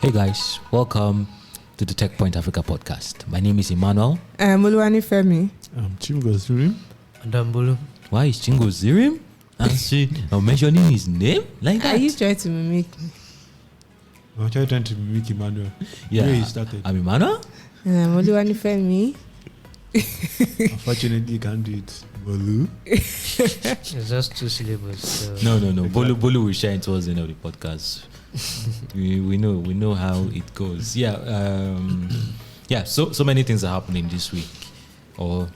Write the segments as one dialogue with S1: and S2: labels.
S1: Hey guys, welcome to the Tech Point Africa podcast. My name is Emmanuel.
S2: I'm Oluwani Femi.
S3: I'm Chingo Zirim.
S4: And I'm Bulu.
S1: Why is Chingo Zirim? I'm mentioning his name like that.
S2: Are you trying to mimic me?
S3: I'm trying to mimic Emmanuel.
S1: Yeah,
S3: Where he started.
S1: I'm Emmanuel.
S2: And I'm Oluwani Femi.
S3: Unfortunately, you can't do it. Bolu.
S4: It's just two syllables. So.
S1: No. Bolu will shine towards the end of the podcast. we know how it goes. Yeah. So many things are happening this week, or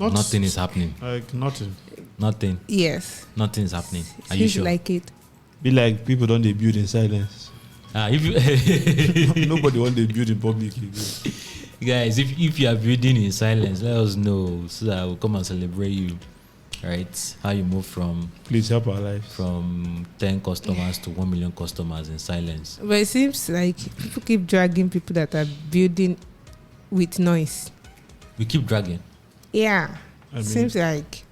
S1: nothing is happening.
S3: Like nothing.
S1: Nothing.
S2: Yes.
S1: Nothing is happening. Are you
S2: Seems
S1: sure?
S2: like it.
S3: Be like people don't debut in silence.
S1: If you
S3: Nobody want to debut in public.
S1: guys, if you are building in silence, let us know so that we'll come and celebrate you. Right? How you move from
S3: Please help our lives.
S1: from 10 customers to 1 million customers in silence.
S2: But it seems like people keep dragging people that are building with noise.
S1: We keep dragging.
S2: Yeah.
S3: I mean,
S2: Seems like.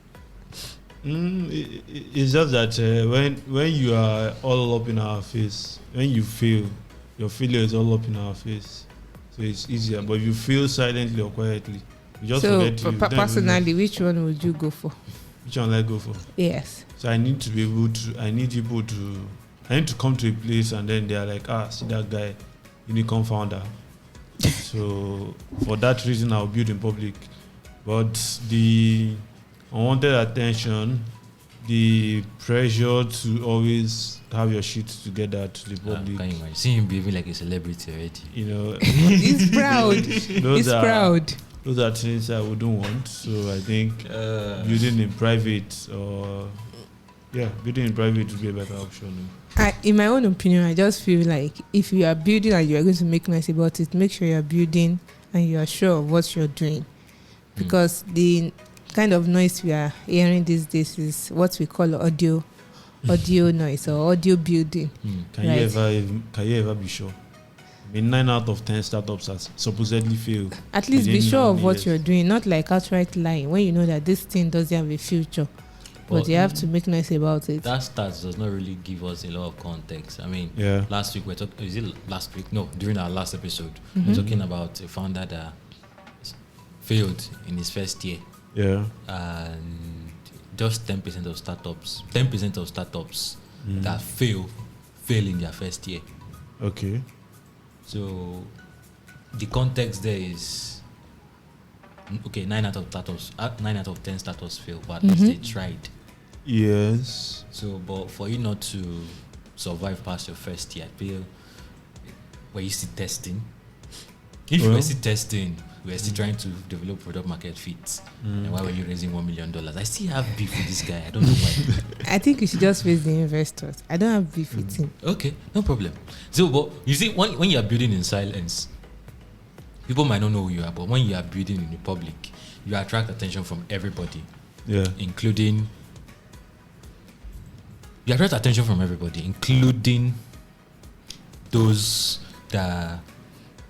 S3: it's just that when you are all up in our face, when you feel, your failure is all up in our face. So it's easier. But if you feel silently or quietly, you just
S2: So,
S3: forget you. don't even know
S2: personally, which one would you go for?
S3: which one I go for.
S2: Yes.
S3: So I need to be able to. I need to come to a place and then they are like, see that guy, unicorn founder. So for that reason, I'll build in public. But the unwanted attention, the pressure to always have your shit together to the public,
S1: Can you imagine? See him behaving like a celebrity already.
S3: you know,
S2: He's proud. He's proud.
S3: Those are things I wouldn't want. So I think building in private building in private would be a better option.
S2: In my own opinion, I just feel like if you are building and you are going to make noise about it, make sure you are building and you are sure of what you're doing. Because the kind of noise we are hearing these days is what we call audio noise or audio building.
S3: Can you ever be sure? I mean, 9 out of 10 startups has supposedly failed.
S2: At least be
S3: within
S2: sure of
S3: many
S2: what
S3: years.
S2: you're doing, not like outright lying when you know that this thing doesn't have a future. But you have to make noise about it.
S1: That stats does not really give us a lot of context. I mean,
S3: Yeah.
S1: last week is it last week? No, during our last episode, we're talking about a founder that failed in his first year,
S3: Yeah.
S1: and just 10% of startups that fail in their first year.
S3: Okay.
S1: So the context there is okay. 9 out of 10 startups fail, but at least they tried.
S3: Yes.
S1: So, but for you not to survive past your first year, I feel were you still testing? If you were still testing, we were still trying to develop product market fit. And why were you raising $1 million? I still have beef with this guy. I don't know why.
S2: I think you should just face the investors. I don't have beef with him.
S1: Okay, no problem. So, but you see, when you are building in silence, people might not know who you are, but when you are building in the public, you attract attention from everybody,
S3: Yeah.
S1: including those that are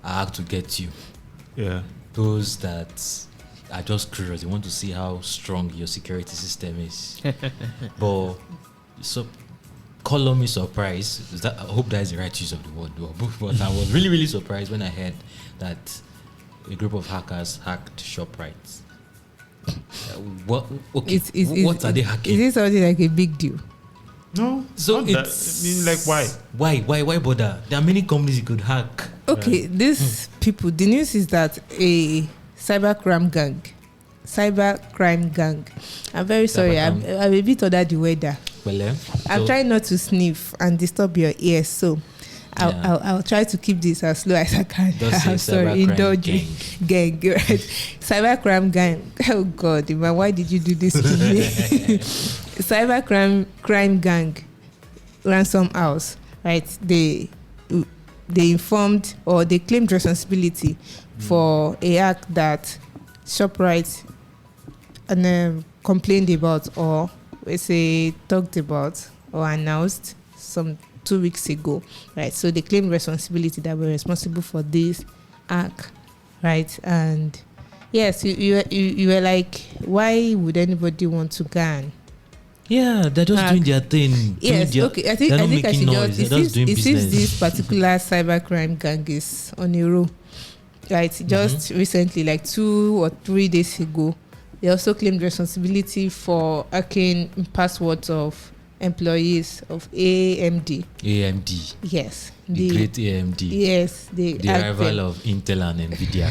S1: out to get you,
S3: Yeah.
S1: those that are just curious. They want to see how strong your security system is. But so, call me surprised. I hope that is the right use of the word. But I was really, really surprised when I heard that a group of hackers hacked Shoprite. What are they hacking?
S2: Is it something like a big deal?
S3: No.
S1: So
S3: not that.
S1: it's
S3: I mean, like why?
S1: Why bother? There are many companies you could hack.
S2: Okay, these people, the news is that a cybercrime gang. I'm very sorry, I'm a bit under the weather.
S1: Well,
S2: I'm trying not to sniff and disturb your ears, so I'll try to keep this as slow as I can. I'm sorry, indulge me. Gang, right? Cybercrime gang. Oh God, man, why did you do this to me? Cybercrime gang, RansomHouse, right? They informed or they claimed responsibility for a hack that Shoprite complained about, or we say talked about or announced some 2 weeks ago, right? So they claimed responsibility that we're responsible for this hack, right? And yes, you were like, why would anybody want to go and
S1: Yeah, they're just doing their thing.
S2: Yes, okay. I think I should
S1: noise.
S2: It seems this particular cybercrime gang is on a roll. Right, just recently, like 2 or 3 days ago, they also claimed responsibility for hacking passwords of employees of AMD.
S1: AMD.
S2: Yes.
S1: The great AMD.
S2: Yes. The
S1: rival of Intel and Nvidia.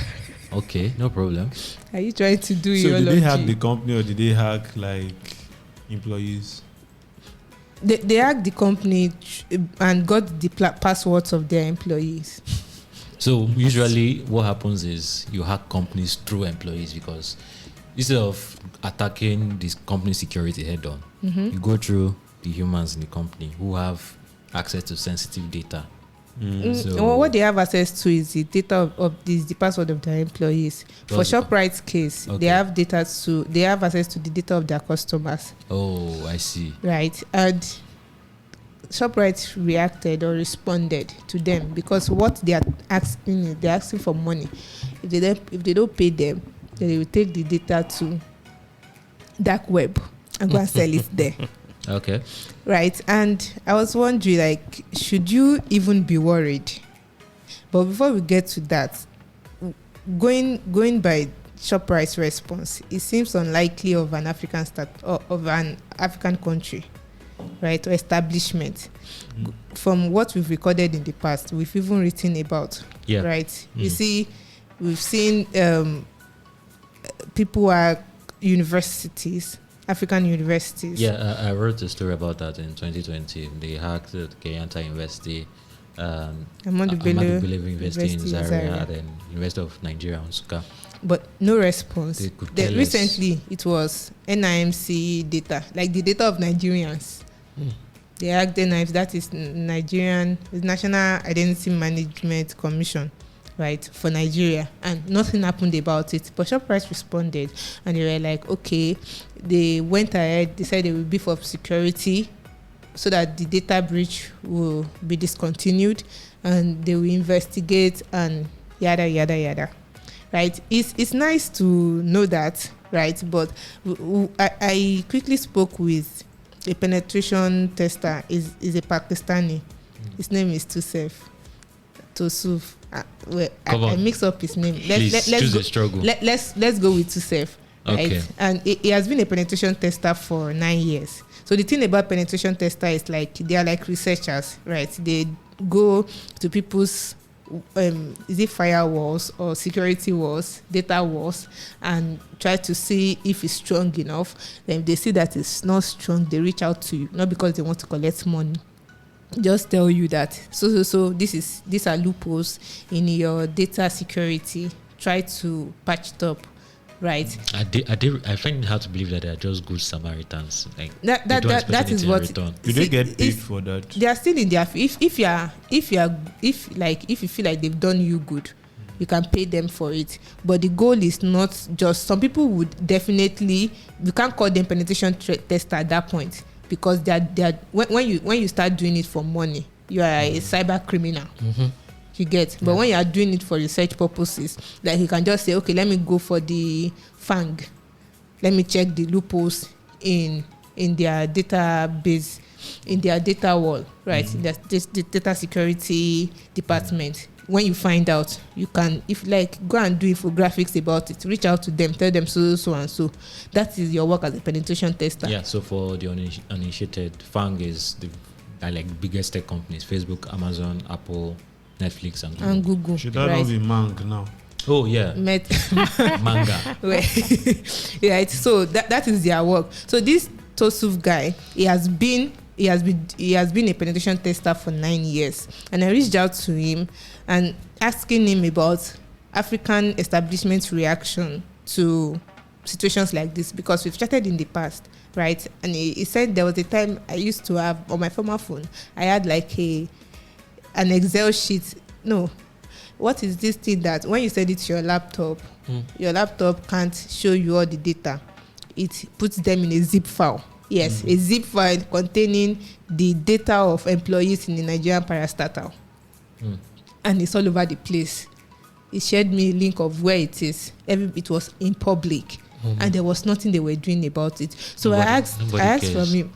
S1: Okay, no problem.
S2: Are you trying to do
S3: so
S2: your
S3: did they hack the company or did they hack like employees?
S2: They hacked the company and got the passwords of their employees.
S1: So usually what happens is you hack companies through employees, because instead of attacking this company security head on, you go through the humans in the company who have access to sensitive data.
S2: So what they have access to is the data of the password of their employees. For Shoprite's case, they have access to the data of their customers.
S1: Oh, I see.
S2: Right, and Shoprite reacted or responded to them, because what they are asking is they're asking for money. If they don't pay them, then they will take the data to dark web and go and sell it there.
S1: Okay.
S2: Right, and I was wondering, like, should you even be worried? But before we get to that, going by Shoprite's response, it seems unlikely of an African country, right, or establishment. From what we've recorded in the past, we've even written about, right? You see, we've seen people at universities, African universities.
S1: Yeah, I wrote a story about that in 2020. They hacked the Kenyatta University, Ahmadu Bello University in Zaria, and University of Nigeria, Nsukka.
S2: But no response.
S1: They could
S2: recently, it was NIMC data, like the data of Nigerians. They hacked NIMC, that is Nigerian National Identity Management Commission, right, for Nigeria, and nothing happened about it. But Shoprite responded, and they were like, okay, they went ahead, they said they will beef up security so that the data breach will be discontinued, and they will investigate and yada yada yada. Right, it's nice to know that, right? But I quickly spoke with a penetration tester. Is a Pakistani. His name is Tosuf. I mix up his name. Let's go with Tosuf. Right?
S1: Okay.
S2: And he has been a penetration tester for 9 years. So the thing about penetration tester is, like, they are like researchers, right? They go to people's is it firewalls or security walls, data walls, and try to see if it's strong enough. Then if they see that it's not strong, they reach out to you, not because they want to collect money, just tell you that so these are loopholes in your data security, try to patch it up, right?
S1: I find it hard to believe that they are just good Samaritans. Like
S2: that is what.
S3: Do they get paid for that?
S2: They are still in their. If you feel like they've done you good, you can pay them for it. But the goal is not just. Some people would definitely. You can't call them penetration tester at that point, because they are when you start doing it for money, you are a cyber criminal. You get, but when you are doing it for research purposes, like, you can just say, okay, let me go for the FANG, let me check the loopholes in their database, in their data wall, right? That's the data security department. When you find out, you can, if like, go and do infographics about it, reach out to them, tell them so and so. That is your work as a penetration tester.
S1: Yeah. So for the uninitiated, FANG is the biggest tech companies: Facebook, Amazon, Apple, Netflix, and Google.
S3: Should that not be Mang now?
S1: Oh yeah, manga.
S2: Right. So that is their work. So this Tosuf guy, he has been a penetration tester for 9 years, and I reached out to him and asking him about African establishment's reaction to situations like this, because we've chatted in the past, right? And he said there was a time I used to have on my former phone, I had like an Excel sheet. No, what is this thing that when you send it to your laptop can't show you all the data? It puts them in a zip file. Yes, a zip file containing the data of employees in the Nigerian parastatal. And it's all over the place. He shared me a link of where it is. It was in public. and there was nothing they were doing about it. So I asked from him,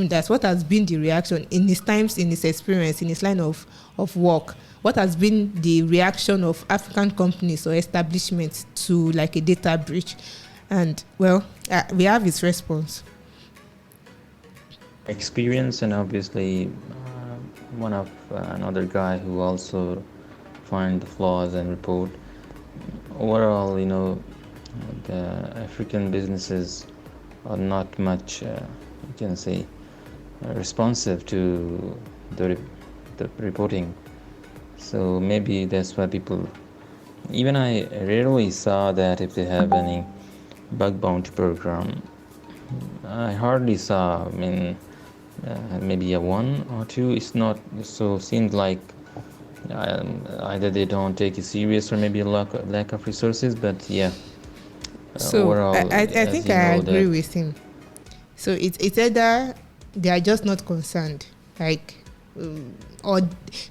S2: that what has been the reaction in his times, in his experience, in his line of work. What has been the reaction of African companies or establishments to like a data breach? And well, we have his response.
S5: Experience, and obviously one of another guy who also find the flaws and report. Overall, the African businesses are not much, you can say, responsive to the reporting. So maybe that's why people, even I rarely saw that if they have any bug bounty program. I hardly saw, maybe a one or two. It's not so, seems like either they don't take it serious or maybe a lack of resources, but yeah.
S2: So overall, I think I agree with him. So it's either they are just not concerned, or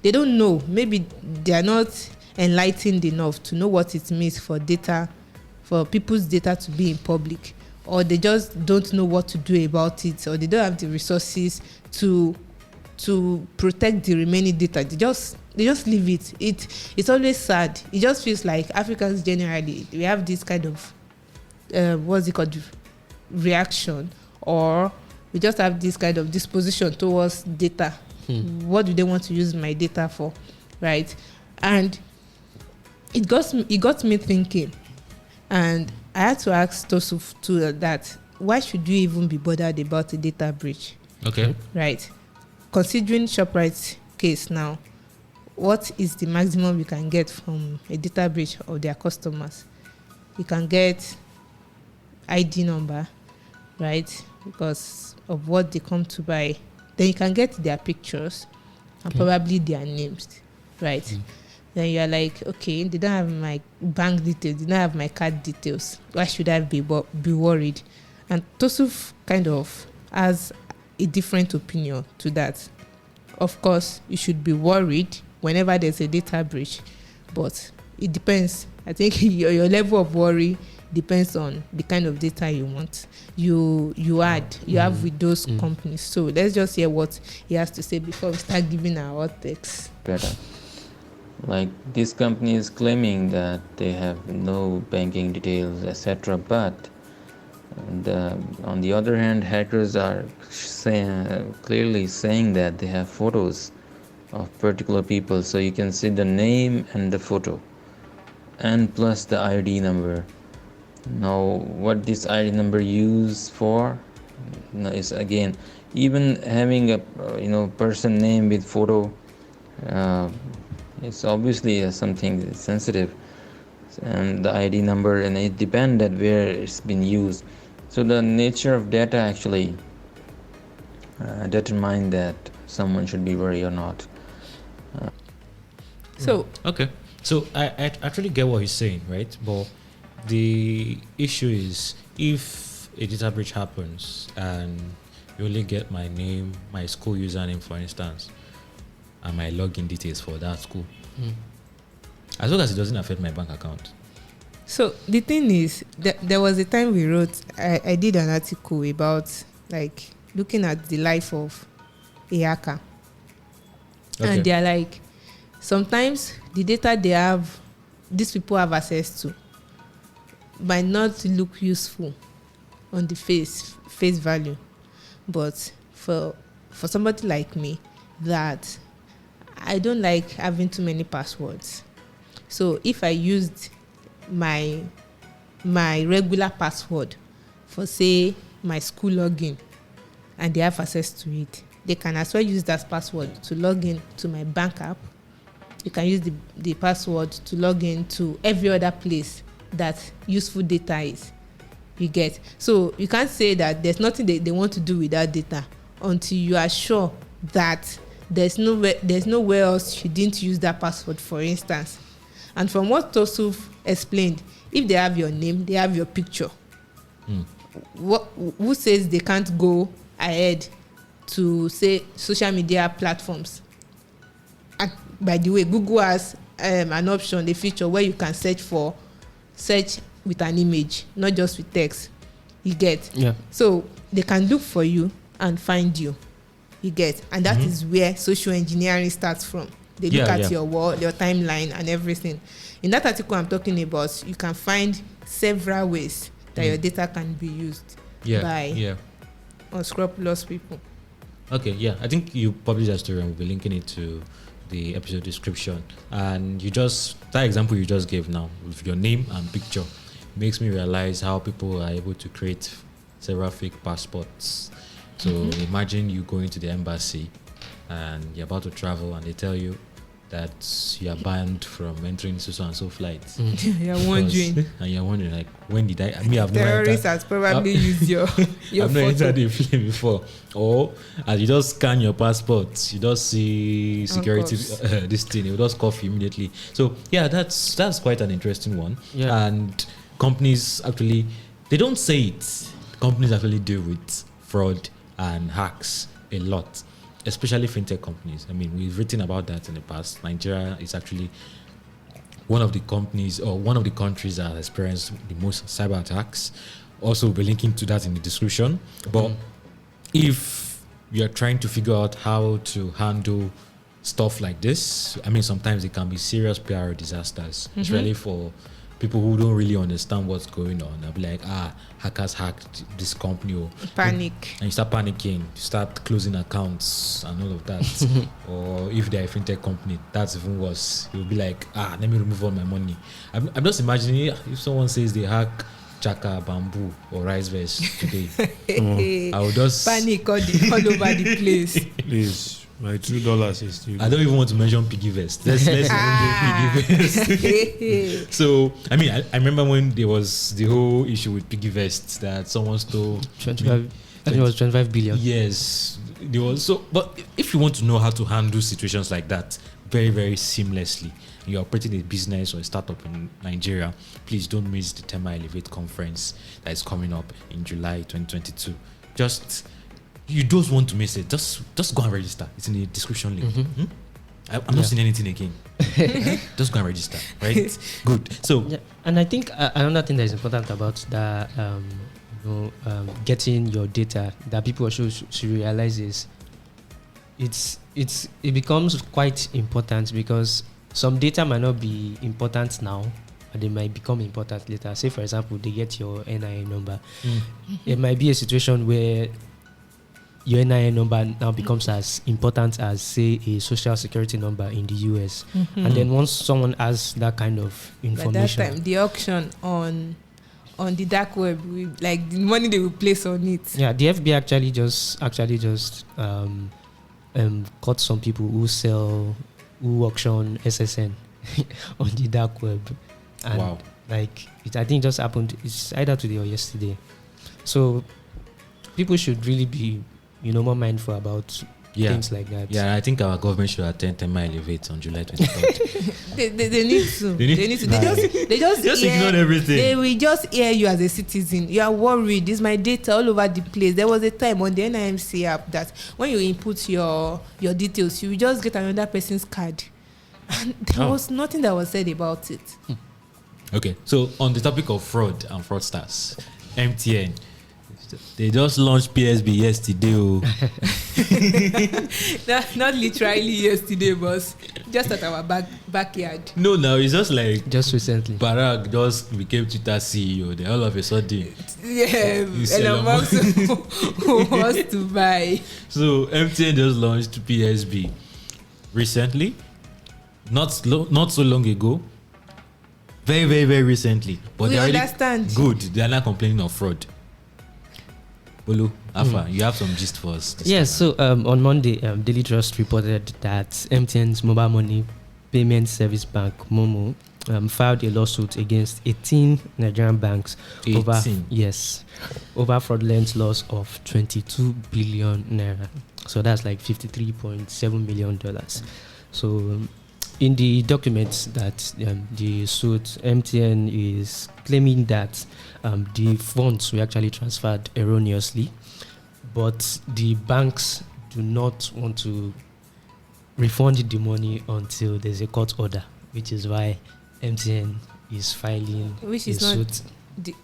S2: they don't know. Maybe they are not enlightened enough to know what it means for people's data to be in public, or they just don't know what to do about it, or they don't have the resources to protect the remaining data. They just leave it. It's always sad. It just feels like Africans generally, we have this kind of reaction, or we just have this kind of disposition towards data. What do they want to use my data for, right? And it got me thinking, and I had to ask Tosuf too that why should you even be bothered about a data breach?
S1: Okay.
S2: Right. Considering Shoprite's case now, what is the maximum you can get from a data breach of their customers? You can get ID number, right? Because of what they come to buy. Then you can get their pictures and probably their names, right? Then you're like, okay, they don't have my bank details, they don't have my card details. Why should I be worried? And Tosuf kind of has a different opinion to that. Of course, you should be worried whenever there's a data breach, but it depends. I think your level of worry depends on the kind of data you want. You have with those companies. So let's just hear what he has to say before we start giving our hot takes.
S5: Better. Like these companies claiming that they have no banking details, etc. But on the other hand, hackers are clearly saying that they have photos of particular people, so you can see the name and the photo, and plus the ID number. Now, what this ID number used for is, again, even having a person name with photo, it's obviously something sensitive, and the ID number, and it depends on where it's been used. So the nature of data actually determine that someone should be worried or not.
S1: Okay. So I actually get what he's saying, right? But the issue is, if a data breach happens and you only get my name, my school username, for instance, and my login details for that school, as long as it doesn't affect my bank account.
S2: So the thing is, there was a time we wrote, I did an article about like looking at the life of a hacker. Okay. And they're like, sometimes the data these people have access to might not look useful on the face value, but for somebody like me, that I don't like having too many passwords. So if I used my regular password for, say, my school login, and they have access to it, they can as well use that password to log in to my bank app. You can use the password to log in to every other place that useful data is. You get? So you can't say that there's nothing they want to do with that data until you are sure that there's nowhere else you didn't use that password, for instance. And from what Tosuf explained, if they have your name, they have your picture. Who says they can't go ahead to, say, social media platforms? And by the way, Google has an option, a feature where you can search with an image, not just with text. You get?
S4: Yeah.
S2: So they can look for you and find you. You get? And that is where social engineering starts from. They look at your wall, your timeline, and everything. In that article I'm talking about, you can find several ways that your data can be used by unscrupulous people.
S1: Okay, yeah. I think you published that story and we'll be linking it to the episode description. And that example you just gave now with your name and picture makes me realize how people are able to create several fake passports. So imagine you going to the embassy and you're about to travel and they tell you that you are banned from entering so and so flights.
S2: You're wondering.
S1: And you're wondering, like, when did I mean, I've
S2: terrorists has probably used your
S1: I've not entered the plane before. Or as you just scan your passport, you just see security this thing, it will just cough immediately. So yeah, that's quite an interesting one. Yeah. And companies actually, they don't say it. Companies actually deal with fraud and hacks a lot, especially fintech companies. I mean, we've written about that in the past. Nigeria is actually one of the companies or one of the countries that has experienced the most cyber attacks. Also, we'll be linking to that in the description. But if you're trying to figure out how to handle stuff like this, I mean, sometimes it can be serious PR disasters, especially for people who don't really understand what's going on. I'll be like, hackers hacked this company. Or
S2: panic.
S1: And you start panicking, you start closing accounts and all of that. Or if they're a fintech company, that's even worse. You'll be like, let me remove all my money. I'm just imagining if someone says they hack Chaka, Bamboo, or Riceverse today. I would just
S2: panic all over the place.
S3: Please. My $2 is still.
S1: I don't even want to mention PiggyVest. Let's do PiggyVest. So, I mean, I remember when there was the whole issue with PiggyVest that someone stole
S4: 25. I think it was 25 billion.
S1: Yes, there was. So, but if you want to know how to handle situations like that very, very seamlessly, you're operating a business or a startup in Nigeria, please don't miss the Tema Elevate conference that is coming up in July 2022. You don't want to miss it. Just go and register. It's in the description link. I'm not seeing anything again. Just go and register, right? Good. So,
S4: and I think another thing that is important about that, getting your data that people should realize is it becomes quite important because some data might not be important now, but they might become important later. Say, for example, they get your NIN number. It might be a situation where your NIN number now becomes as important as, say, a social security number in the US. And then once someone has that kind of information,
S2: by that time, the auction on the dark web, like the money they will place on it.
S4: Yeah, the FBI actually just caught some people who auction SSN on the dark web. And
S1: wow.
S4: I think it just happened. It's either today or yesterday. So people should really be more mindful about things like that.
S1: Yeah, I think our government should attend Tema Elevate on July 23rd.
S2: they need to. They just
S1: ignore everything.
S2: They will just hear you as a citizen. You are worried. This is my data all over the place. There was a time on the NIMC app that when you input your details, you will just get another person's card. And there was nothing that was said about it.
S1: Okay, so on the topic of fraud and fraudsters, MTN, they just launched PSB yesterday.
S2: Not literally yesterday, boss. Just at our backyard.
S1: No, it's just like
S4: just recently.
S1: Barack just became Twitter CEO. Then all of a sudden,
S2: Elon Musk who wants to buy.
S1: So MTN just launched PSB recently, not so long ago. Very, very, very recently. But
S2: we understand.
S1: Good. They are not complaining of fraud. Bolu, Alpha, you have some gist for us.
S4: Yes, so on Monday, Daily Trust reported that MTN's mobile money payment service bank, Momo, filed a lawsuit against 18 Nigerian banks over fraudulent loss of 22 billion naira. So that's like $53.7 million. So in the documents that the suit, MTN is claiming that the funds were actually transferred erroneously, but the banks do not want to refund the money until there's a court order, which is why MTN is filing a suit.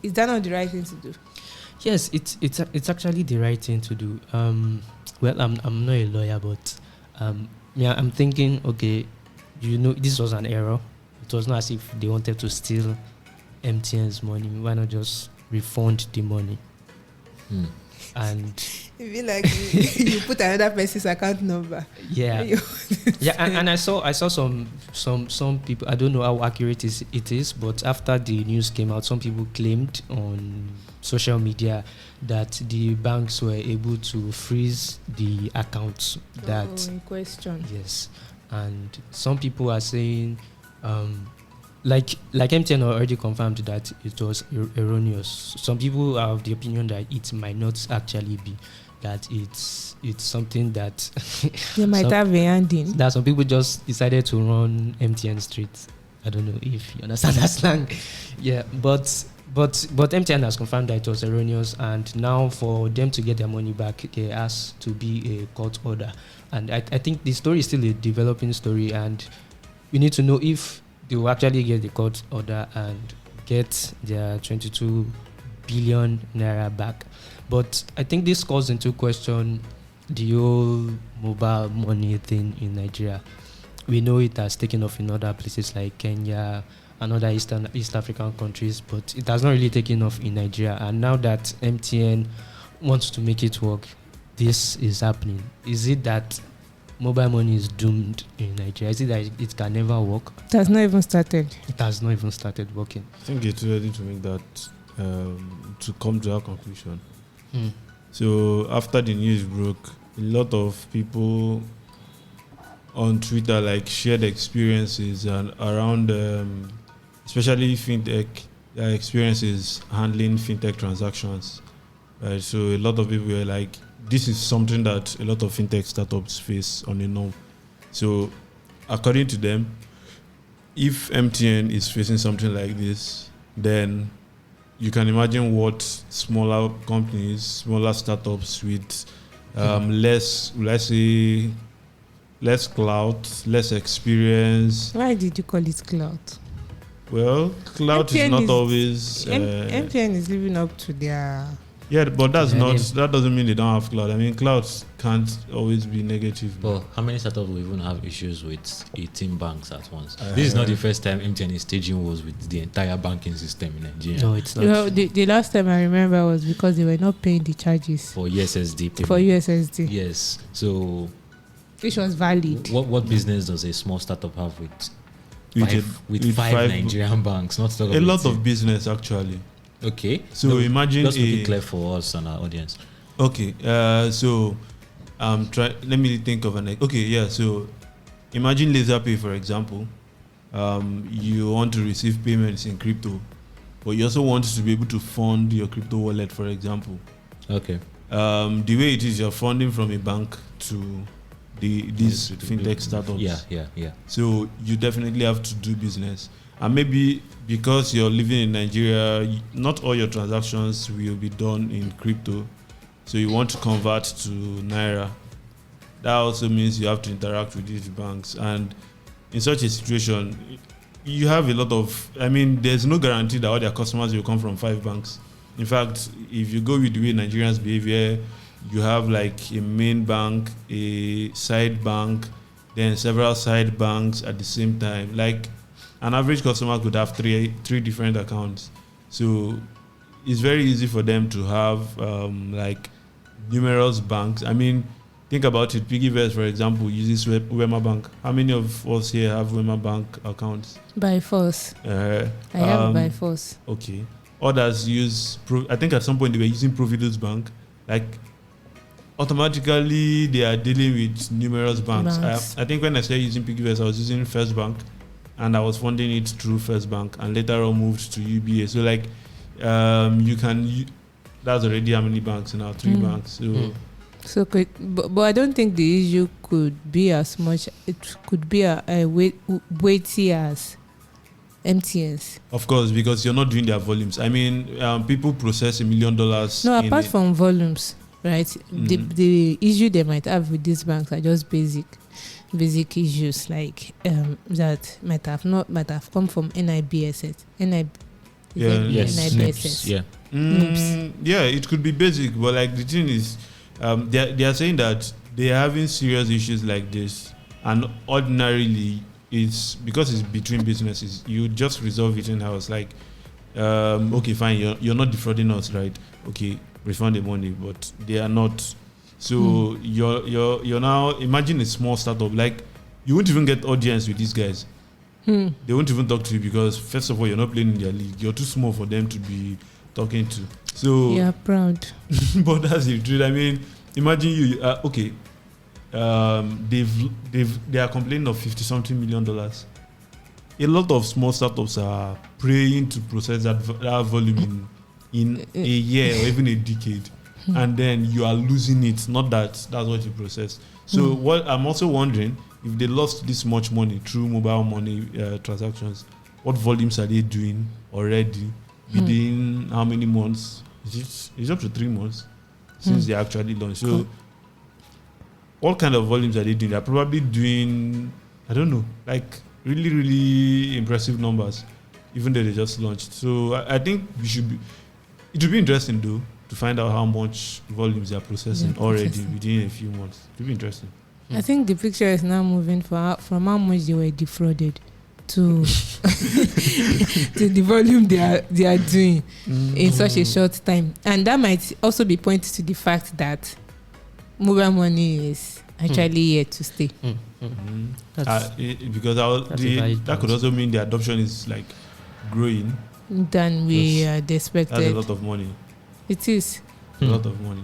S2: is that not the right thing to do?
S4: Yes, it's actually the right thing to do. Well, I'm not a lawyer, but yeah, I'm thinking, okay, this was an error. It was not as if they wanted to steal MTN's money. Why not just refund the money? And
S2: it feel like you put another person's account number.
S4: Yeah, and I saw some people. I don't know how accurate it is, but after the news came out, some people claimed on social media that the banks were able to freeze the accounts that
S2: in question.
S4: Yes, and some people are saying, like MTN already confirmed that it was erroneous. Some people are of the opinion that it might not actually be, that it's something that
S2: they might have a hand in.
S4: That some people just decided to run MTN streets. I don't know if you understand that slang. Yeah, but MTN has confirmed that it was erroneous, and now for them to get their money back, there has to be a court order. And I think the story is still a developing story, and we need to know if they will actually get the court order and get their 22 billion naira back. But I think this calls into question the whole mobile money thing in Nigeria. We know it has taken off in other places like Kenya and other East African countries, but it has not really taken off in Nigeria. And now that MTN wants to make it work, this is happening. Is it that mobile money is doomed in Nigeria? Is it that it can never work?
S2: It has not even started.
S4: It has not even started working.
S3: I think it's ready to make that, to come to that conclusion. So after the news broke, a lot of people on Twitter shared experiences and around, especially fintech, their experiences handling fintech transactions. So a lot of people were like, this is something that a lot of fintech startups face on a norm. So according to them, if MTN is facing something like this, then you can imagine what smaller companies, smaller startups with less clout, less experience.
S2: Why did you call it clout?
S3: Well, clout is not always.
S2: MTN is living up to their.
S3: Yeah, but that doesn't mean they don't have clout. I mean, clout can't always be negative.
S1: But how many startups will even have issues with 18 banks at once? This is not the first time MTN is staging wars with the entire banking system in Nigeria.
S4: No, it's not.
S2: Well, the last time I remember was because they were not paying the charges
S1: for USSD.
S2: For USSD.
S1: Yes. So,
S2: which was valid.
S1: What business does a small startup have with five Nigerian banks? Not
S3: a lot of business actually.
S1: Okay.
S3: So imagine
S1: just make it clear for us and our audience.
S3: Okay. So let me think of so imagine LaserPay, for example. You want to receive payments in crypto, but you also want to be able to fund your crypto wallet, for example.
S1: Okay.
S3: The way it is, you're funding from a bank to these fintech startups.
S1: Yeah.
S3: So you definitely have to do business. And maybe because you're living in Nigeria, not all your transactions will be done in crypto. So you want to convert to Naira. That also means you have to interact with these banks. And in such a situation, you have a lot of, there's no guarantee that all their customers will come from 5 banks. In fact, if you go with the way Nigerians behave, you have a main bank, a side bank, then several side banks at the same time. An average customer could have three different accounts. So it's very easy for them to have numerous banks. Think about it. Piggyverse, for example, uses Wema Bank. How many of us here have Wema Bank accounts?
S2: By force. I have by force.
S3: Okay. Others use, I think at some point they were using Providus Bank. Automatically they are dealing with numerous banks. I think when I started using Piggyverse, I was using First Bank, and I was funding it through First Bank, and later on moved to UBA. So that's already how many banks now? 3 banks.
S2: So but I don't think the issue could be as much. It could be a weighty as MTN's.
S3: Of course, because you're not doing their volumes. People process $1 million.
S2: No, apart from volumes, right? The issue they might have with these banks are just basic issues that might have come from NIBSS.
S1: Snips, yeah.
S3: Yeah, it could be basic, but like the thing is, they are saying that they are having serious issues like this, and ordinarily it's because it's between businesses. You just resolve it in house. Like, okay, fine, you're not defrauding us, right? Okay, refund the money, but they are not. So you're now, imagine a small startup. Like, you won't even get audience with these guys. They won't even talk to you because, first of all, you're not playing in their league. You're too small for them to be talking to. So
S2: you're proud.
S3: But that's the truth. I mean, imagine you. Okay, they are complaining of $50-something million. A lot of small startups are praying to process that volume in a year or even a decade, and then you are losing it. Not that that's what you process. So what I'm also wondering, if they lost this much money through mobile money transactions, what volumes are they doing already? Within how many months? It's up to 3 months since they actually launched. So, what kind of volumes are they doing? They're probably doing, I don't know, like really, really impressive numbers, even though they just launched. So, I think it would be interesting though to find out how much volumes they are processing already within a few months. It would be interesting.
S2: I think the picture is now moving from how much they were defrauded to to the volume they are doing in such a short time, and that might also be pointed to the fact that mobile money is actually here to stay.
S3: Because that could also mean the adoption is like growing
S2: than we had expected.
S3: That's a lot of money.
S2: It is
S3: a lot of money.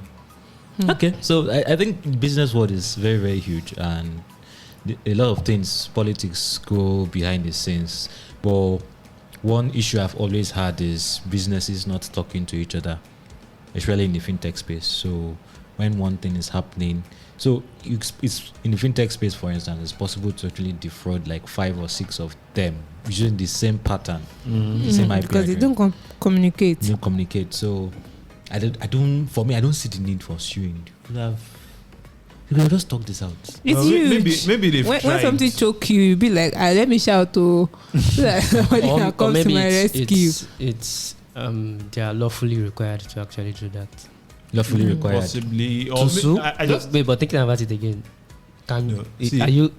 S1: Okay, so I think business world is very, very huge, and a lot of things, politics go behind the scenes. But one issue I've always had is businesses not talking to each other, especially in the fintech space. So when one thing is happening, so it's in the fintech space, for instance, it's possible to actually defraud like 5 or 6 of them using the same pattern, same IP
S2: because they don't communicate.
S1: They don't communicate. So I don't see the need for suing. You could just talk this out.
S2: It's huge.
S3: Maybe they've
S2: when
S3: tried.
S2: something choke you, you'll be like, let me shout to somebody can come to my rescue.
S4: It's they are lawfully required to actually do that.
S1: Lawfully required.
S3: Possibly.
S1: To sue?
S3: I just
S4: wait, but thinking about it again,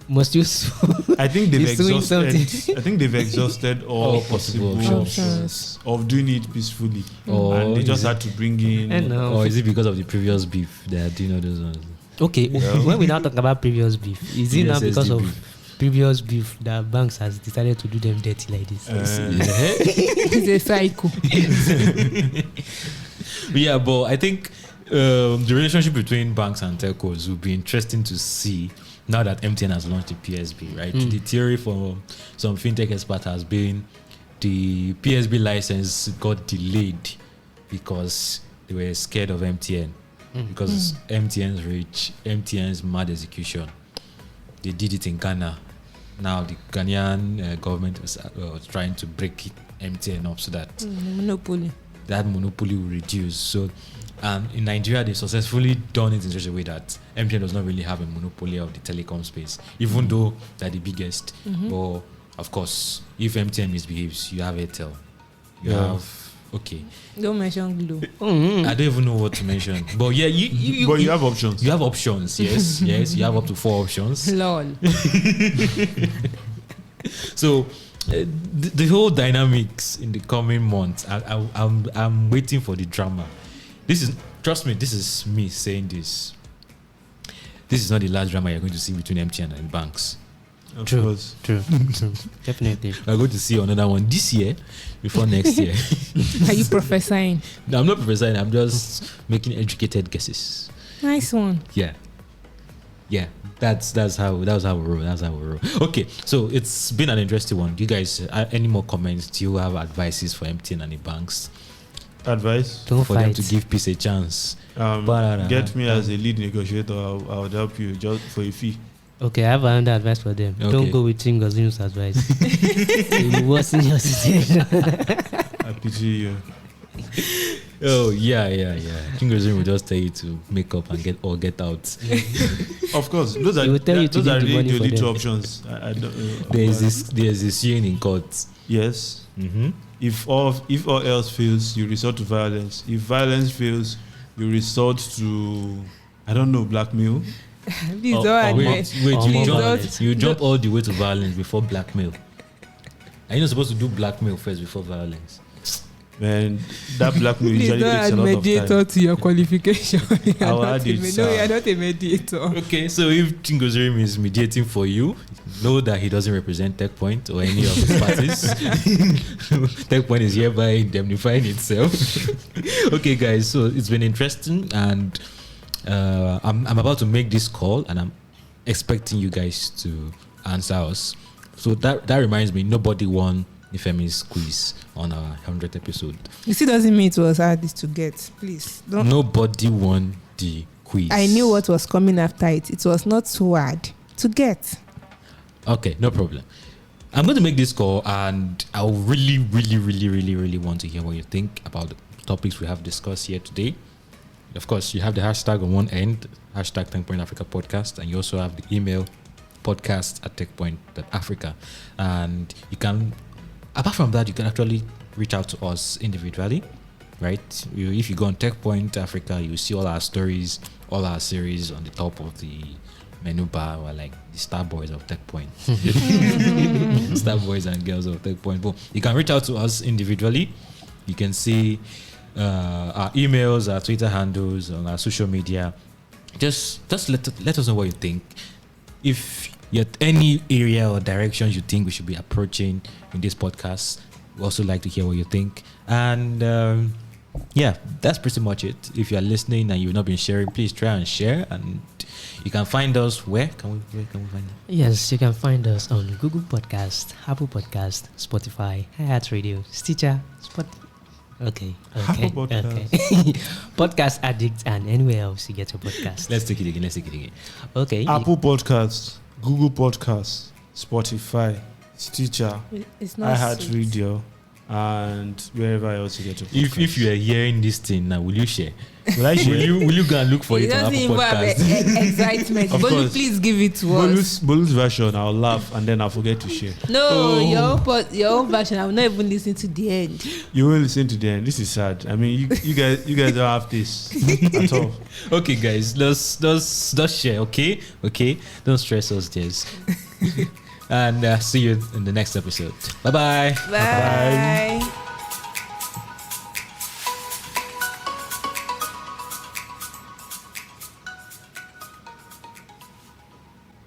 S4: must you sue?
S3: I think they've
S4: He's doing
S3: exhausted. I think they've exhausted all possible options of doing it peacefully, and they just had to bring in.
S1: Or is it because of the previous beef they are doing all those ones?
S4: Okay, when we now talk about previous beef, is it now because of previous beef that banks has decided to do them dirty like this?
S2: It's a cycle.
S1: Yeah, but I think the relationship between banks and telcos will be interesting to see now that MTN has launched the PSB, right? The theory for some fintech experts has been the PSB license got delayed because they were scared of MTN. Because MTN's reach, MTN's mad execution. They did it in Ghana. Now the Ghanaian government was trying to break MTN up so that that monopoly will reduce. So in Nigeria, they successfully done it in such a way that MTN does not really have a monopoly of the telecom space, even though they're the biggest. But of course, if MTN misbehaves, you have Airtel. You have... Okay.
S2: Don't mention Glue.
S1: I don't even know what to mention. But yeah, you
S3: have options.
S1: You have options, yes. Yes, you have up to 4 options.
S2: Lol.
S1: So the whole dynamics in the coming months, I'm waiting for the drama. Trust me, this is me saying this. This is not the last drama you're going to see between MTN and banks.
S4: True. Definitely.
S1: We're going to see another one this year before next year.
S2: Are you prophesying?
S1: No, I'm not prophesying. I'm just making educated guesses.
S2: Nice one.
S1: Yeah. That's how we roll. Okay, so it's been an interesting one. Do you guys any more comments? Do you have advices for MTN and the banks?
S3: Advice
S4: for
S1: them to give peace a chance.
S3: Get me as a lead negotiator. I'll help you just for a fee.
S4: Okay, I have another advice for them. Okay. Don't go with Chingozinu's advice. You worsen your situation.
S3: I pity you.
S1: Oh yeah. Chingozinu will just tell you to make up and get out.
S3: Of course, those are really the only 2 options.
S1: There's this suing in court.
S3: Yes. if all else fails, you resort to violence. If violence fails, you resort to, I don't know, blackmail.
S2: Please don't
S1: you jump all the way to violence before blackmail. Are you not supposed to do blackmail first before violence?
S3: Man, that blackmail usually takes a lot of
S2: mediator
S3: time.
S2: to your qualification.
S3: I'll add it,
S2: No, you're not a mediator.
S1: Okay, so if Chingozirim is mediating for you, know that he doesn't represent TechPoint or any of his parties. TechPoint is hereby indemnifying itself. Okay, guys, so it's been interesting, and I'm about to make this call, and I'm expecting you guys to answer us. So that reminds me, nobody won Nifemi's quiz on our 100th episode.
S2: You see, doesn't mean it was hard to get. Please don't.
S1: Nobody won the quiz.
S2: I knew what was coming after it. It was not so hard to get.
S1: Okay, no problem. I'm going to make this call, and I really want to hear what you think about the topics we have discussed here today. Of course, you have the hashtag on one end, hashtag TechPoint Africa Podcast, and you also have the email podcast@techpoint.africa. And you can, apart from that, you can actually reach out to us individually, right? If you go on TechPoint Africa, you see all our stories, all our series on the top of the menu bar, or like the star boys of TechPoint. Star boys and girls of TechPoint. But you can reach out to us individually. You can see our emails, our Twitter handles, on our social media. Just let us know what you think. If you have any area or directions you think we should be approaching in this podcast, we also like to hear what you think. And yeah, that's pretty much it. If you are listening and you've not been sharing, please try and share. And you can find us where can we find it?
S4: Yes, you can find us on Google Podcast, Apple Podcast, Spotify, iHeartRadio, Stitcher, Okay. Podcast Addict and anywhere else you get your podcast.
S1: Let's take it again.
S4: Okay.
S3: Apple Podcasts, Google Podcasts, Spotify, Stitcher, iHeartRadio, and wherever else you get your podcast.
S1: If you are hearing this thing now, will you share?
S3: Will I share?
S1: will you go and look for it on Apple Podcasts?
S2: Excitement. Bolu, please give it to us.
S3: Bolu's version, I'll laugh and then I'll forget to share.
S2: No, your own version, I will not even listen to the end.
S3: You will listen to the end. This is sad. I mean, you guys don't have this at all.
S1: Okay, guys, let's share. Okay, don't stress us, Jess. And see you in the next episode. Bye-bye.
S2: Bye.